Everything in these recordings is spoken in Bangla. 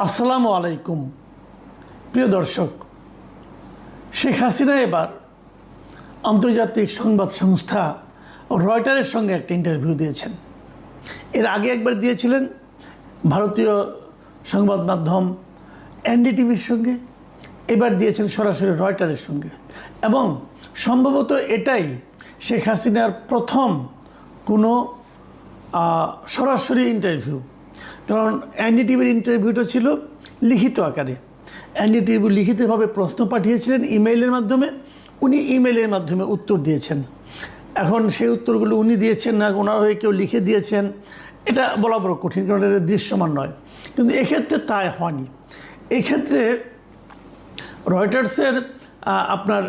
আসসালামু আলাইকুম প্রিয় দর্শক, শেখ হাসিনা এবার আন্তর্জাতিক সংবাদ সংস্থা রয়টারের সঙ্গে একটা ইন্টারভিউ দিয়েছেন। এর আগে একবার দিয়েছিলেন ভারতীয় সংবাদ মাধ্যম এনডিটিভির সঙ্গে, এবার দিয়েছেন সরাসরি রয়টারের সঙ্গে। এবং সম্ভবত এটাই শেখ হাসিনার প্রথম কোনো সরাসরি ইন্টারভিউ, কারণ এনডিটিভির ইন্টারভিউটা ছিল লিখিত আকারে। এনডিটিভি লিখিতভাবে প্রশ্ন পাঠিয়েছিলেন ইমেইলের মাধ্যমে, উনি ইমেইলের মাধ্যমে উত্তর দিয়েছেন। এখন সেই উত্তরগুলো উনি দিয়েছেন না ওনার হয়ে কেউ লিখে দিয়েছেন, এটা বলা বড় কঠিন, কারণ এটা দৃশ্যমান নয়। কিন্তু এক্ষেত্রে তাই হয়নি। এক্ষেত্রে রয়টার্সের আপনার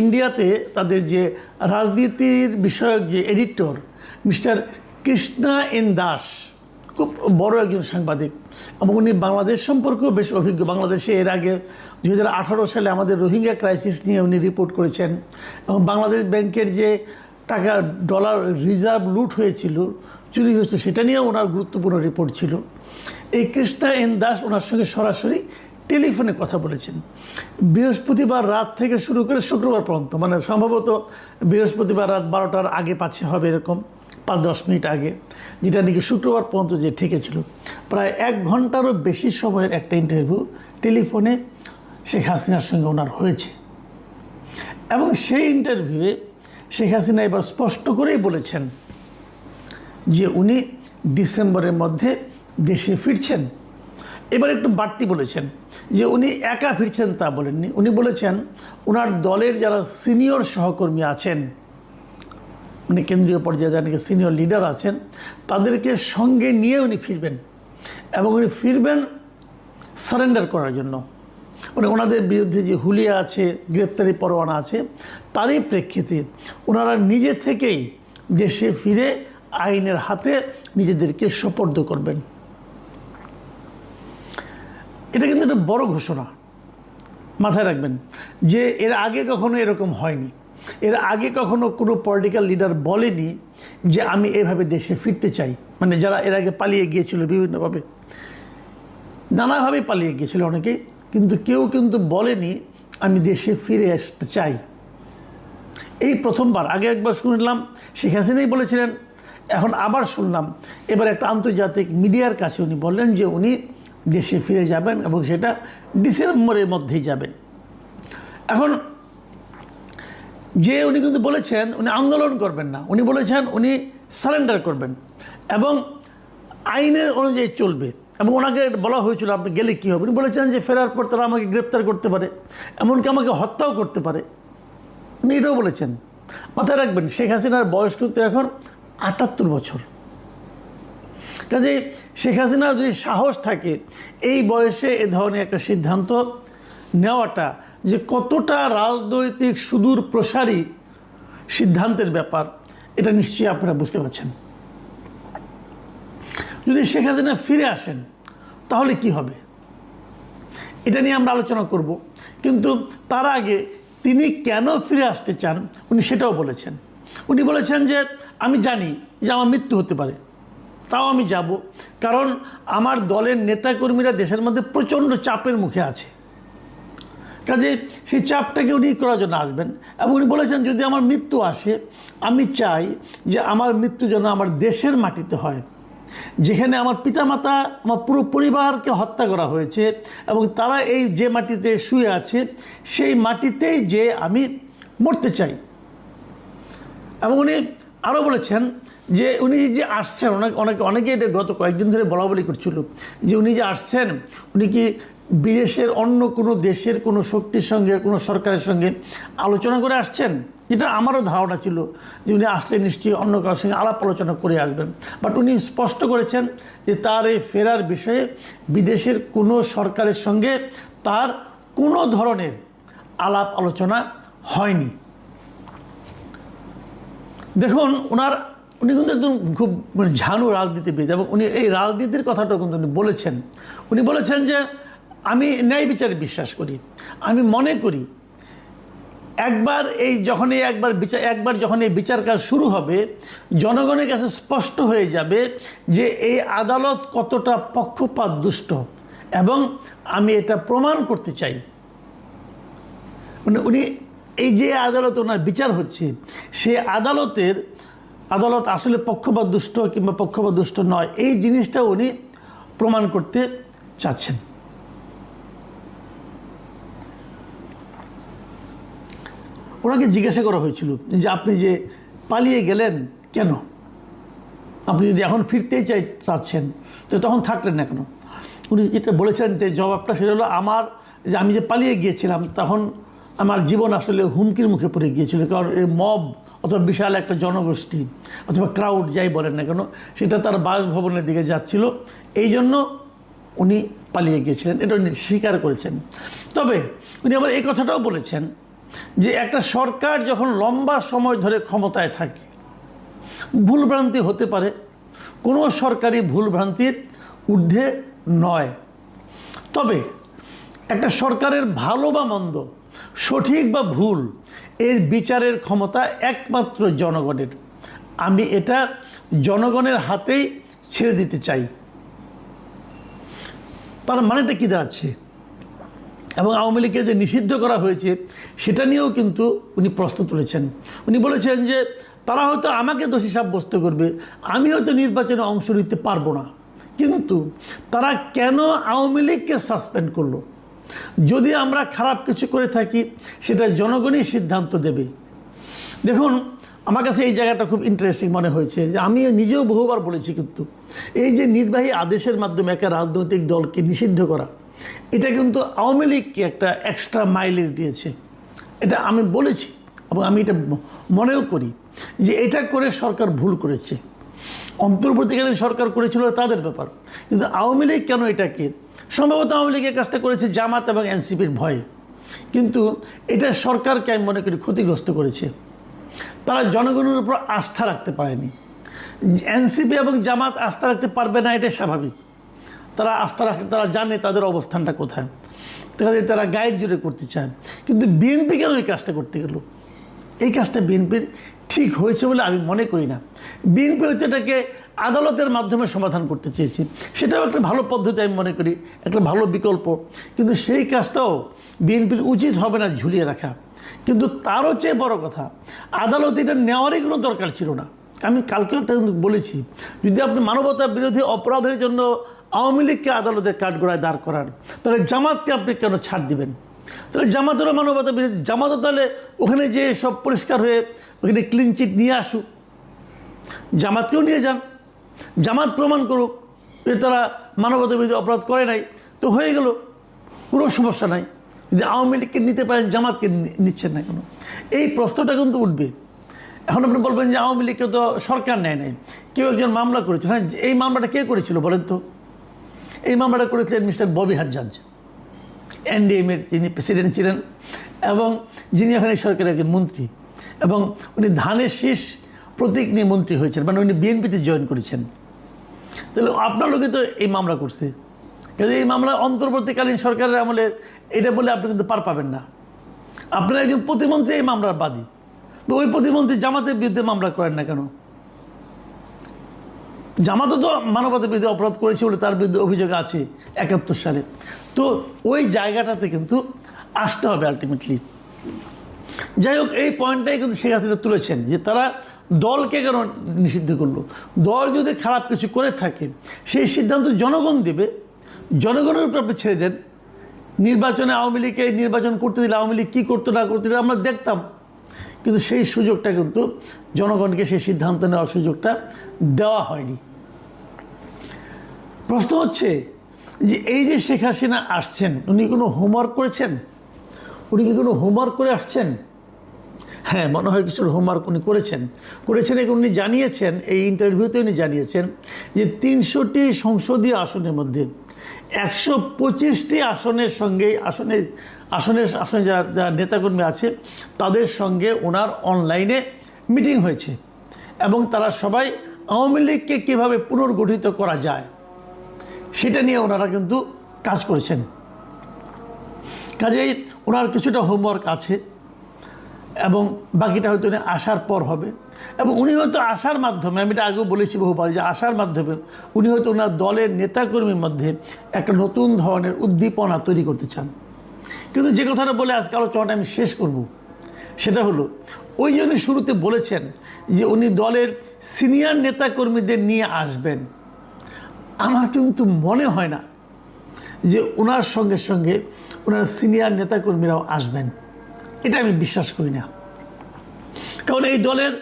ইন্ডিয়াতে তাদের যে রাজনীতির বিষয়ক যে editor mister Krishna N Das, খুব বড় একজন সাংবাদিক এবং উনি বাংলাদেশ সম্পর্কেও বেশ অভিজ্ঞ। বাংলাদেশে এর আগে 2018 সালে আমাদের রোহিঙ্গা ক্রাইসিস নিয়ে উনি রিপোর্ট করেছেন, এবং বাংলাদেশ ব্যাংকের যে টাকা ডলার রিজার্ভ লুট হয়েছিল, চুরি হয়েছে, সেটা নিয়েও ওনার গুরুত্বপূর্ণ রিপোর্ট ছিল। এই কৃষ্ণা এন দাস ওনার সঙ্গে সরাসরি টেলিফোনে কথা বলেছেন বৃহস্পতিবার রাত থেকে শুরু করে শুক্রবার পর্যন্ত, মানে সম্ভবত বৃহস্পতিবার রাত 12টার আগে পাচ্ছে হবে, এরকম 5-10 মিনিট আগে, যেটা নাকি শুক্রবার পর্যন্ত যে ঠেকেছিল। প্রায় 1 ঘন্টারও বেশি সময়ের একটা ইন্টারভিউ টেলিফোনে শেখ হাসিনার সঙ্গে ওনার হয়েছে। এবং সেই ইন্টারভিউয়ে শেখ হাসিনা এবার স্পষ্ট করেই বলেছেন যে উনি ডিসেম্বরের মধ্যে দেশে ফিরছেন। এবার একটু বাড়তি বলেছেন যে উনি একা ফিরছেন তা বলেননি, উনি বলেছেন ওনার দলের যারা সিনিয়র সহকর্মী আছেন, মানে কেন্দ্রীয় পর্যায়ে যারা নাকি সিনিয়র লিডার আছেন, তাদেরকে সঙ্গে নিয়ে উনি ফিরবেন। এবং উনি ফিরবেন সারেন্ডার করার জন্য, মানে ওনাদের বিরুদ্ধে যে হুলিয়া আছে, গ্রেপ্তারি পরোয়ানা আছে, তারই প্রেক্ষিতে ওনারা নিজে থেকেই দেশে ফিরে আইনের হাতে নিজেদেরকে সোপর্দ করবেন। এটা কিন্তু একটা বড় ঘোষণা, মাথায় রাখবেন যে এর আগে কখনো এরকম হয়নি। এর আগে কখনো কোনো পলিটিক্যাল লিডার বলেনি যে আমি এভাবে দেশে ফিরতে চাই। মানে যারা এর আগে পালিয়ে গিয়েছিল বিভিন্নভাবে, নানাভাবে পালিয়ে গিয়েছিল অনেকেই, কিন্তু কেউ কিন্তু বলেনি আমি দেশে ফিরে আসতে চাই। এই প্রথমবার, আগে একবার শুনলাম শেখ হাসিনাই বলেছিলেন, এখন আবার শুনলাম এবার একটা আন্তর্জাতিক মিডিয়ার কাছে উনি বললেন যে উনি দেশে ফিরে যাবেন এবং সেটা ডিসেম্বরের মধ্যেই যাবেন। এখন যে উনি কিন্তু বলেছেন উনি আন্দোলন করবেন না, উনি বলেছেন উনি সারেন্ডার করবেন এবং আইনের অনুযায়ী চলবে। এবং ওনাকে বলা হয়েছিল আপনি গেলে কী হবে, উনি বলেছেন যে ফেরার পর তারা আমাকে গ্রেপ্তার করতে পারে, এমনকি আমাকে হত্যাও করতে পারে, উনি এটাও বলেছেন। মাথায় রাখবেন শেখ হাসিনার বয়স কিন্তু এখন 78 বছর। কাজে শেখ হাসিনার যদি সাহস থাকে এই বয়সে এ ধরনের একটা সিদ্ধান্ত নেওয়াটা যে কতটা রাজনৈতিক সুদূর প্রসারী সিদ্ধান্তের ব্যাপার, এটা নিশ্চয়ই আপনারা বুঝতে পারছেন। যদি শেখ হাসিনা ফিরে আসেন তাহলে কি হবে, এটা নিয়ে আমরা আলোচনা করব। কিন্তু তার আগে তিনি কেন ফিরে আসতে চান উনি সেটাও বলেছেন। উনি বলেছেন যে আমি জানি যে আমার মৃত্যু হতে পারে, তাও আমি যাব, কারণ আমার দলের নেতাকর্মীরা দেশের মধ্যে প্রচণ্ড চাপের মুখে আছে। কাজে সেই চাপটাকে উনি করার জন্য আসবেন। এবং উনি বলেছেন যদি আমার মৃত্যু আসে, আমি চাই যে আমার মৃত্যু যেন আমার দেশের মাটিতে হয়, যেখানে আমার পিতামাতা, আমার পুরো পরিবারকে হত্যা করা হয়েছে এবং তারা এই যে মাটিতে শুয়ে আছে সেই মাটিতেই যে আমি মরতে চাই। এবং উনি আরও বলেছেন যে উনি যে আসছেন, অনেকে এটা গত কয়েকদিন ধরে বলা বলি করছিল যে উনি যে আসছেন উনি কি বিদেশের অন্য কোনো দেশের কোনো শক্তির সঙ্গে, কোনো সরকারের সঙ্গে আলোচনা করে আসছেন। যেটা আমারও ধারণা ছিল যে উনি আসলে নিশ্চয়ই অন্য কারোর সঙ্গে আলাপ আলোচনা করে আসবেন, বাট উনি স্পষ্ট করেছেন যে তার এই ফেরার বিষয়ে বিদেশের কোনো সরকারের সঙ্গে তার কোনো ধরনের আলাপ আলোচনা হয়নি। দেখুন উনি কিন্তু একদম খুব ঝানু রাজনীতিবিদ এবং উনি এই রাজনীতির কথাটাও কিন্তু উনি বলেছেন। উনি বলেছেন যে আমি ন্যায় বিচারে বিশ্বাস করি, আমি মনে করি একবার যখন এই বিচার কাজ শুরু হবে, জনগণের কাছে স্পষ্ট হয়ে যাবে যে এই আদালত কতটা পক্ষপাত দুষ্ট, এবং আমি এটা প্রমাণ করতে চাই। মানে উনি এই যে আদালত ওনার বিচার হচ্ছে, সে আদালত আসলে পক্ষপাত দুষ্ট কিংবা পক্ষপাত দুষ্ট নয়, এই জিনিসটা উনি প্রমাণ করতে চাচ্ছেন। ওনাকে জিজ্ঞাসা করা হয়েছিল যে আপনি যে পালিয়ে গেলেন কেন, আপনি যদি এখন ফিরতেই চাচ্ছেন তো তখন থাকলেন না কেন? উনি যেটা বলেছেন যে জবাবটা সেটা হলো, আমি যে পালিয়ে গিয়েছিলাম তখন আমার জীবন আসলে হুমকির মুখে পড়ে গিয়েছিল, কারণ এই মব অথবা বিশাল একটা জনগোষ্ঠী অথবা ক্রাউড যাই বলেন না কেন, সেটা তার বাসভবনের দিকে যাচ্ছিল, এই জন্য উনি পালিয়ে গিয়েছিলেন, এটা উনি স্বীকার করেছেন। তবে উনি আবার এই কথাটাও বলেছেন যে একটা সরকার যখন লম্বা সময় ধরে ক্ষমতায় থাকে, ভুলভ্রান্তি হতে পারে, কোনো সরকারি ভুলভ্রান্তির ঊর্ধ্বে নয়। তবে একটা সরকারের ভালো বা মন্দ, সঠিক বা ভুল, এর বিচারের ক্ষমতা একমাত্র জনগণের। আমি এটা জনগণের হাতেই ছেড়ে দিতে চাই। তার মানেটা কী দাঁড়াচ্ছে? এবং আওয়ামী লীগকে যে নিষিদ্ধ করা হয়েছে সেটা নিয়েও কিন্তু উনি প্রশ্ন তুলেছেন। উনি বলেছেন যে তারা হয়তো আমাকে দোষী সাব্যস্ত করবে, আমি হয়তো নির্বাচনে অংশ নিতে পারবো না, কিন্তু তারা কেন আওয়ামী লীগকে সাসপেন্ড করলো? যদি আমরা খারাপ কিছু করে থাকি সেটা জনগণই সিদ্ধান্ত দেবে। দেখুন, আমার কাছে এই জায়গাটা খুব ইন্টারেস্টিং মনে হয়েছে, যে আমি নিজেও বহুবার বলেছি, কিন্তু এই যে নির্বাহী আদেশের মাধ্যমে একটা রাজনৈতিক দলকে নিষিদ্ধ করা, এটা কিন্তু আওয়ামী লীগকে একটা এক্সট্রা মাইলেজ দিয়েছে। এটা আমি বলেছি এবং আমি এটা মনেও করি যে এটা করে সরকার ভুল করেছে। অন্তর্বর্তীকালীন সরকার করেছিল তাদের ব্যাপার, কিন্তু আওয়ামী লীগ কেন এটাকে, সম্ভবত আওয়ামী লীগের কাজটা করেছে জামাত এবং এনসিপির ভয়ে, কিন্তু এটা সরকারকে আমি মনে করি ক্ষতিগ্রস্ত করেছে। তারা জনগণের উপর আস্থা রাখতে পারেনি। এনসিপি এবং জামাত আস্থা রাখতে পারবে না, এটা স্বাভাবিক। তারা আস্থা রাখে, তারা জানে তাদের অবস্থানটা কোথায়, তারা গাইড জুড়ে করতে চায়। কিন্তু বিএনপি কেন এই কাজটা করতে গেল? এই কাজটা বিএনপির ঠিক হয়েছে বলে আমি মনে করি না। বিএনপি হয়তো এটাকে আদালতের মাধ্যমে সমাধান করতে চেয়েছি, সেটাও একটা ভালো পদ্ধতি আমি মনে করি, একটা ভালো বিকল্প, কিন্তু সেই কাজটাও বিএনপির উচিত হবে না ঝুলিয়ে রাখা। কিন্তু তারও চেয়ে বড় কথা, আদালত এটা নেওয়ারই কোনো দরকার ছিল না। আমি কালকেও একটা বলেছি, যদি আপনি মানবতা বিরোধী অপরাধের জন্য আওয়ামী লীগকে আদালতের কাঠগড়ায় দাঁড় করান, তাহলে জামাতকে আপনি কেন ছাড় দিবেন? তাহলে জামাতেরও মানবতা বিরোধী, জামাতও তাহলে ওখানে যে সব পরিষ্কার হয়ে ওখানে ক্লিন চিট নিয়ে আসুক, জামাতকেও নিয়ে যান, জামাত প্রমাণ করুক যে তারা মানবতা বিরোধী অপরাধ করে নাই, তো হয়ে গেল, কোনো সমস্যা নাই। যদি আওয়ামী লীগকে নিতে পারেন, জামাতকে নিচ্ছেন না কেন? এই প্রশ্নটা কিন্তু উঠবে। এখন আপনি বলবেন যে আওয়ামী লীগকে তো সরকার নেয় নাই, কেউ একজন মামলা করেছিল। হ্যাঁ, এই মামলাটা কে করেছিল বলেন তো? এই মামলাটা করেছিলেন মিস্টার ববি হাজ্জাজ, এনডিএমের যিনি প্রেসিডেন্ট ছিলেন এবং যিনি এখানে সরকারের একজন মন্ত্রী, এবং উনি ধানের শীষ প্রতীক নিয়ে মন্ত্রী হয়েছেন, মানে উনি বিএনপিতে জয়েন করেছেন। তাহলে আপনার লোকে তো এই মামলা করছে, কিন্তু এই মামলা অন্তর্বর্তীকালীন সরকারের আমলে, এটা বলে আপনি কিন্তু পার পাবেন না। আপনার একজন প্রতিমন্ত্রী এই মামলার বাদী, তো ওই প্রতিমন্ত্রী জামাতের বিরুদ্ধে মামলা করেন না কেন? জামাতও তো মানবতা বিরোধী অপরাধ করেছে বলে তার বিরুদ্ধে অভিযোগ আছে 71 সালে। তো ওই জায়গাটাতে কিন্তু আসতে হবে আলটিমেটলি। যাই হোক, এই পয়েন্টটাই কিন্তু শেখ হাসিনা তুলেছেন যে তারা দলকে কেন নিষিদ্ধ করলো। দল যদি খারাপ কিছু করে থাকে সেই সিদ্ধান্ত জনগণ দেবে, জনগণের উপর আপনি ছেড়ে দেন। নির্বাচনে আওয়ামী লীগকে নির্বাচন করতে দিলে আওয়ামী লীগ কী করতো না করতে দিলে আমরা দেখতাম, কিন্তু সেই সুযোগটা কিন্তু জনগণকে সেই সিদ্ধান্ত নেওয়ার সুযোগটা দেওয়া হয়নি। প্রশ্ন হচ্ছে যে এই যে শেখ হাসিনা আসছেন, উনি কোনো হোমওয়ার্ক করেছেন? উনি কি কোনো হোমওয়ার্ক করে আসছেন? হ্যাঁ, মনে হয় কিছুর হোমওয়ার্ক উনি করেছেন। উনি জানিয়েছেন, এই ইন্টারভিউতে উনি জানিয়েছেন যে 300টি সংসদীয় আসনের মধ্যে 125টি আসনের সঙ্গে আসনে যারা নেতাকর্মী আছে তাদের সঙ্গে ওনার অনলাইনে মিটিং হয়েছে, এবং তারা সবাই আওয়ামী লীগকে কীভাবে পুনর্গঠিত করা যায় সেটা নিয়ে ওনারা কিন্তু কাজ করেছেন। কাজেই ওনার কিছুটা হোমওয়ার্ক আছে। এবং বাকিটা হয়তো উনি আসার পর হবে। এবং উনি হয়তো আসার মাধ্যমে, আমি এটা আগেও বলেছি বহুবার, যে আসার মাধ্যমে উনি হয়তো ওনার দলের নেতাকর্মীর মধ্যে একটা নতুন ধরনের উদ্দীপনা তৈরি করতে চান। কিন্তু যে কথাটা বলে আজকে আলোচনাটা আমি শেষ করব, সেটা হলো ওই যে উনি শুরুতে বলেছেন যে উনি দলের সিনিয়র নেতাকর্মীদের নিয়ে আসবেন। আমার কিন্তু মনে হয় না যে ওনার সঙ্গে সঙ্গে ওনার সিনিয়র নেতাকর্মীরাও আসবেন, এটা আমি বিশ্বাস করি না। কারণ এই দলের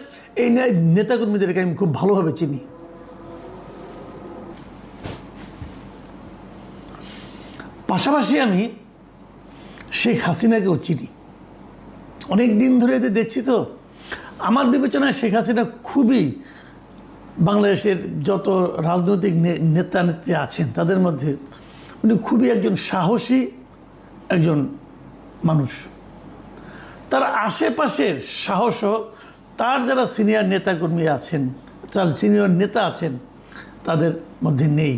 এই নেতাকর্মীদেরকে আমি খুব ভালোভাবে চিনি। পাশাপাশি আমি শেখ হাসিনাকেও চিনি, অনেক দিন ধরে এতে দেখছি। তো আমার বিবেচনায় শেখ হাসিনা খুবই, বাংলাদেশের যত রাজনৈতিক নেতা নেত্রী আছেন তাদের মধ্যে উনি খুবই একজন সাহসী একজন মানুষ। তার আশেপাশের সাহসও তার যারা সিনিয়র নেতাকর্মী আছেন, যারা সিনিয়র নেতা আছেন তাদের মধ্যে নেই।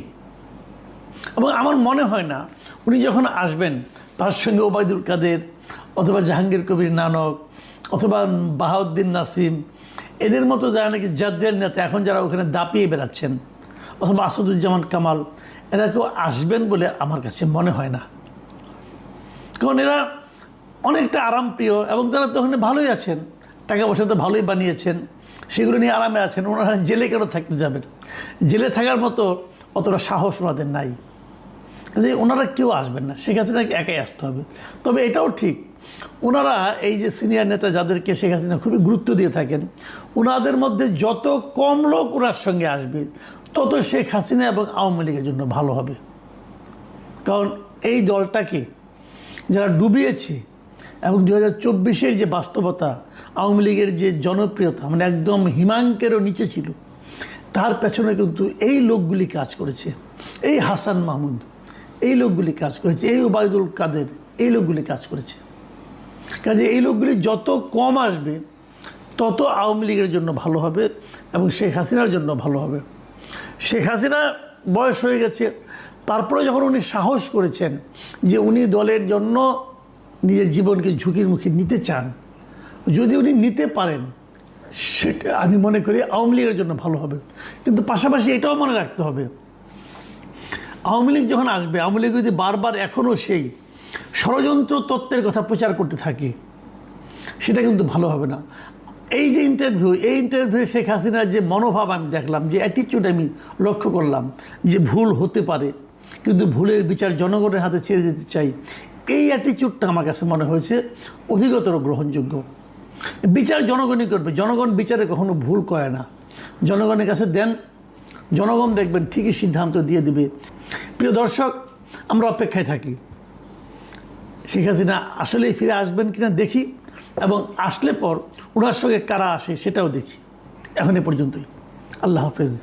এবং আমার মনে হয় না উনি যখন আসবেন তার সঙ্গে ওবায়দুল কাদের অথবা জাহাঙ্গীর কবির নানক অথবা বাহাউদ্দিন নাসিম, এদের মতো যারা নাকি জাতীয় নেতা এখন যারা ওখানে দাপিয়ে বেড়াচ্ছেন, অথবা আসাদুজ্জামান কামাল, এরা কেউ আসবেন বলে আমার কাছে মনে হয় না। কারণ এরা অনেকটা আরামপ্রিয় এবং তারা তো ওখানে ভালোই আছেন, টাকা পয়সা তো ভালোই বানিয়েছেন, সেগুলো নিয়ে আরামে আছেন। ওনারা জেলে কেন থাকতে যাবেন? জেলে থাকার মতো অতটা সাহস ওনাদের নাই, যে ওনারা কেউ আসবেন না, শেখ হাসিনাকে একাই আসতে হবে। তবে এটাও ঠিক, ওনারা এই যে সিনিয়র নেতা যাদেরকে শেখ হাসিনা খুবই গুরুত্ব দিয়ে থাকেন, ওনাদের মধ্যে যত কম লোক ওনার সঙ্গে আসবে তত শেখ হাসিনা এবং আওয়ামী লীগের জন্য ভালো হবে। কারণ এই দলটাকে যারা ডুবিয়েছে এবং 2024-এর যে বাস্তবতা, আওয়ামী লীগের যে জনপ্রিয়তা মানে একদম হিমাঙ্কেরও নিচে ছিল, তার পেছনে কিন্তু এই লোকগুলি কাজ করেছে। এই হাসান মাহমুদ, এই লোকগুলি কাজ করেছে, এই ওবায়দুল কাদের, এই লোকগুলি কাজ করেছে। কাজে এই লোকগুলি যত কম আসবে তত আওয়ামী লীগের জন্য ভালো হবে এবং শেখ হাসিনার জন্য ভালো হবে। শেখ হাসিনা বয়স হয়ে গেছে, তারপরে যখন উনি সাহস করেছেন যে উনি দলের জন্য নিজের জীবনকে ঝুঁকির মুখে নিতে চান, যদি উনি নিতে পারেন সেটা আমি মনে করি আওয়ামী লীগের জন্য ভালো হবে। কিন্তু পাশাপাশি এটাও মনে রাখতে হবে, আওয়ামী লীগ যখন আসবে, আওয়ামী লীগ যদি বারবার এখনও সেই ষড়যন্ত্র তত্ত্বের কথা প্রচার করতে থাকে, সেটা কিন্তু ভালো হবে না। এই যে ইন্টারভিউ শেখ হাসিনার যে মনোভাব আমি দেখলাম, যে অ্যাটিটিউড আমি লক্ষ্য করলাম, যে ভুল হতে পারে কিন্তু ভুলের বিচার জনগণের হাতে ছেড়ে দিতে চাই, এই অ্যাটিটিউডটা আমার কাছে মনে হয়েছে অধিকতর গ্রহণযোগ্য। বিচার জনগণই করবে, জনগণ বিচারে কখনো ভুল করে না। জনগণের কাছে দেন, জনগণ দেখবেন ঠিকই সিদ্ধান্ত দিয়ে দিবে। প্রিয় দর্শক, আমরা অপেক্ষায় থাকি শেখ হাসিনা আসলেই ফিরে আসবেন কিনা দেখি, এবং আসলে পর ওনার সঙ্গে কারা আসে সেটাও দেখি। এখন এ পর্যন্তই। আল্লাহ হাফেজ।